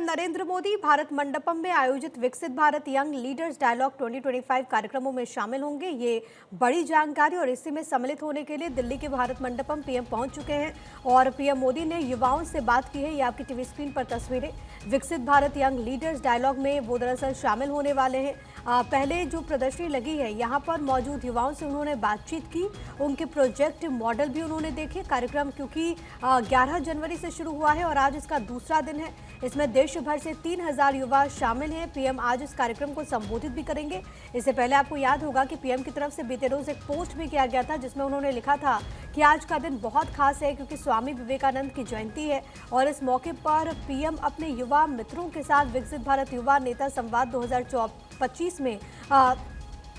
नरेंद्र मोदी भारत मंडपम में आयोजित विकसित भारत यंग लीडर्स डायलॉग 2025 कार्यक्रमों में शामिल होंगे। ये बड़ी जानकारी और इसी में सम्मिलित होने के लिए दिल्ली के भारत मंडपम पीएम पहुंच चुके हैं और पीएम मोदी ने युवाओं से बात की है। ये आपकी टीवी स्क्रीन पर तस्वीरें। विकसित भारत यंग लीडर्स डायलॉग में वो दरअसल शामिल होने वाले हैं। पहले जो प्रदर्शनी लगी है यहाँ पर मौजूद युवाओं से उन्होंने बातचीत की, उनके प्रोजेक्ट मॉडल भी उन्होंने देखे। कार्यक्रम क्योंकि 11 जनवरी से शुरू हुआ है और आज इसका दूसरा दिन है। इसमें देश भर से 3000 युवा शामिल हैं। पीएम आज इस कार्यक्रम को संबोधित भी करेंगे। इससे पहले आपको याद होगा कि पीएम की तरफ से बीते रोज एक पोस्ट भी किया गया था जिसमें उन्होंने लिखा था कि आज का दिन बहुत खास है क्योंकि स्वामी विवेकानंद की जयंती है और इस मौके पर पीएम अपने युवा मित्रों के साथ विकसित भारत युवा नेता संवाद 2025 में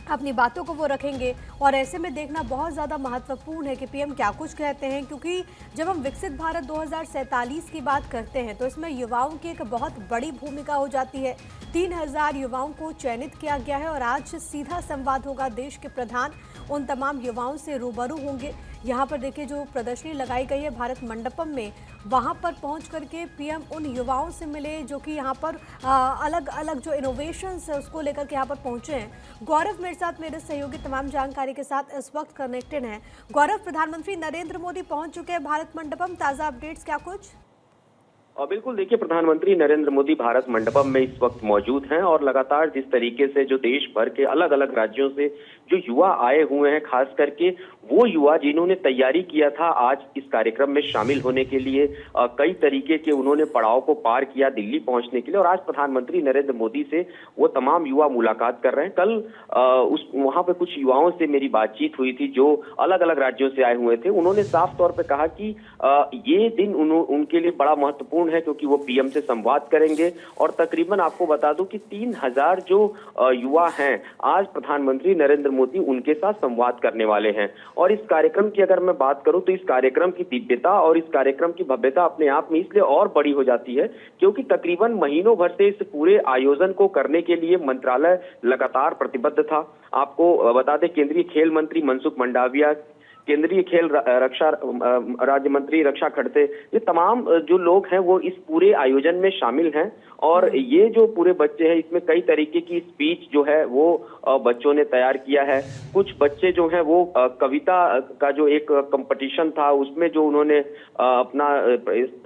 अपनी बातों को वो रखेंगे। और ऐसे में देखना बहुत ज़्यादा महत्वपूर्ण है कि पीएम क्या कुछ कहते हैं, क्योंकि जब हम विकसित भारत 2047 की बात करते हैं तो इसमें युवाओं की एक बहुत बड़ी भूमिका हो जाती है। 3000 युवाओं को चयनित किया गया है और आज सीधा संवाद होगा। देश के प्रधान उन तमाम युवाओं से रूबरू होंगे। यहाँ पर देखिए जो प्रदर्शनी लगाई गई है भारत मंडपम में, वहाँ पर पहुँच करके पीएम उन युवाओं से मिले जो कि यहाँ पर अलग अलग जो इनोवेशंस है उसको लेकर के यहाँ पर पहुँचे हैं। गौरव मेरे साथ, मेरे सहयोगी तमाम जानकारी के साथ इस वक्त कनेक्टेड हैं। गौरव, प्रधानमंत्री नरेंद्र मोदी पहुँच चुके हैं भारत मंडपम, ताज़ा अपडेट्स क्या कुछ? और बिल्कुल देखिए, प्रधानमंत्री नरेंद्र मोदी भारत मंडपम में इस वक्त मौजूद हैं और लगातार जिस तरीके से जो देश भर के अलग अलग राज्यों से जो युवा आए हुए हैं, खास करके वो युवा जिन्होंने तैयारी किया था आज इस कार्यक्रम में शामिल होने के लिए, कई तरीके के उन्होंने पड़ाव को पार किया दिल्ली पहुंचने के लिए और आज प्रधानमंत्री नरेंद्र मोदी से वो तमाम युवा मुलाकात कर रहे हैं। कल वहां पे कुछ युवाओं से मेरी बातचीत हुई थी जो अलग अलग राज्यों से आए हुए थे। उन्होंने साफ तौर पर कहा कि ये दिन उनके लिए बड़ा महत्वपूर्ण है क्योंकि वो पीएम से संवाद करेंगे और तकरीबन आपको बता दूं कि 3000 जो युवा हैं आज प्रधानमंत्री नरेंद्र मोदी उनके साथ संवाद करने वाले हैं। और इस कार्यक्रम की अगर मैं बात करूं तो इस कार्यक्रम की दिव्यता और इस कार्यक्रम की भव्यता अपने आप में इसलिए और बड़ी हो जाती है क्योंकि तकरीबन महीनों भर से इस पूरे आयोजन को करने के लिए मंत्रालय लगातार प्रतिबद्ध था। आपको बता दें, केंद्रीय खेल मंत्री मनसुख मंडाविया, केंद्रीय खेल रक्षा राज्य मंत्री रक्षा खड़से, ये तमाम जो लोग हैं वो इस पूरे आयोजन में शामिल हैं। और ये जो पूरे बच्चे हैं इसमें कई तरीके की स्पीच जो है वो बच्चों ने तैयार किया है। कुछ बच्चे जो हैं वो कविता का जो एक कंपटीशन था उसमें जो उन्होंने अपना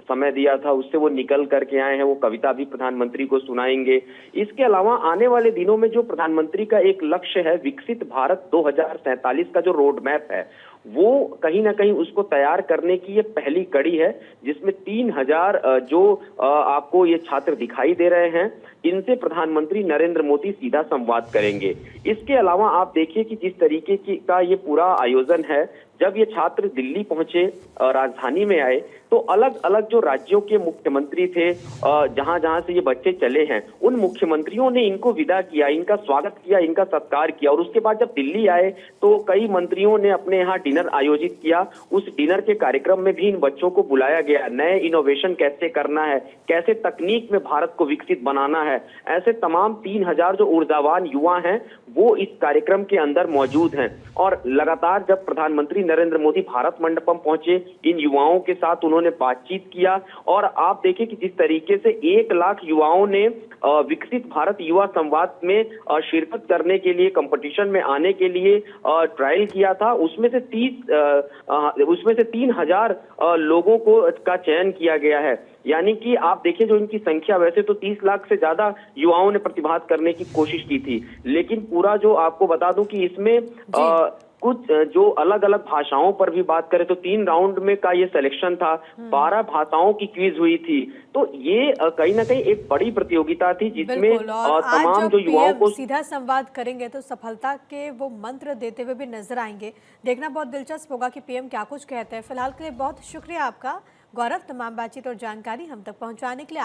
समय दिया था उससे वो निकल करके आए हैं, वो कविता भी प्रधानमंत्री को सुनाएंगे। इसके अलावा आने वाले दिनों में जो प्रधानमंत्री का एक लक्ष्य है विकसित भारत 2047 का जो रोड मैप है वो कहीं ना कहीं उसको तैयार करने की ये पहली कड़ी है जिसमें 3000 जो आपको ये छात्र दिखाई दे रहे हैं इनसे प्रधानमंत्री नरेंद्र मोदी सीधा संवाद करेंगे। इसके अलावा आप देखिए कि जिस तरीके का ये पूरा आयोजन है, जब ये छात्र दिल्ली पहुंचे, राजधानी में आए, तो अलग अलग जो राज्यों के मुख्यमंत्री थे जहां जहां से ये बच्चे चले हैं उन मुख्यमंत्रियों ने इनको विदा किया, इनका स्वागत किया, इनका सत्कार किया। और उसके बाद जब दिल्ली आए तो कई मंत्रियों ने अपने यहाँ डिनर आयोजित किया। उस डिनर के कार्यक्रम में भी इन बच्चों को बुलाया गया। नए इनोवेशन कैसे करना है, कैसे तकनीक में भारत को विकसित बनाना है, ऐसे तमाम 3000 जो ऊर्जावान युवा हैं वो इस कार्यक्रम के अंदर मौजूद हैं। और लगातार जब प्रधानमंत्री नरेंद्र मोदी भारत मंडपम पहुंचे, इन युवाओं के साथ उन्होंने बातचीत किया और आप देखिए कि जिस तरीके से 1 लाख युवाओं ने विकसित भारत युवा संवाद में शिरकत करने के लिए, कंपटीशन में आने के लिए ट्रायल किया था, उसमें से 3000 लोगों को का चयन किया गया है। यानी कि आप देखिए जो इनकी संख्या, वैसे तो 30 लाख से ज्यादा युवाओं ने प्रतिभाग करने की कोशिश की थी, लेकिन पूरा जो आपको बता दूं कि इसमें कुछ जो अलग अलग भाषाओं पर भी बात करें तो 3 राउंड में का ये सिलेक्शन था, 12 भाषाओं की क्विज हुई थी। तो ये कहीं ना कहीं एक बड़ी प्रतियोगिता थी जिसमें तमाम जो युवाओं को सीधा संवाद करेंगे तो सफलता के वो मंत्र देते हुए भी नजर आएंगे। देखना बहुत दिलचस्प होगा कि पीएम क्या कुछ कहते हैं। फिलहाल के लिए बहुत शुक्रिया आपका गौरव, तमाम बातचीत और जानकारी हम तक पहुंचाने के लिए।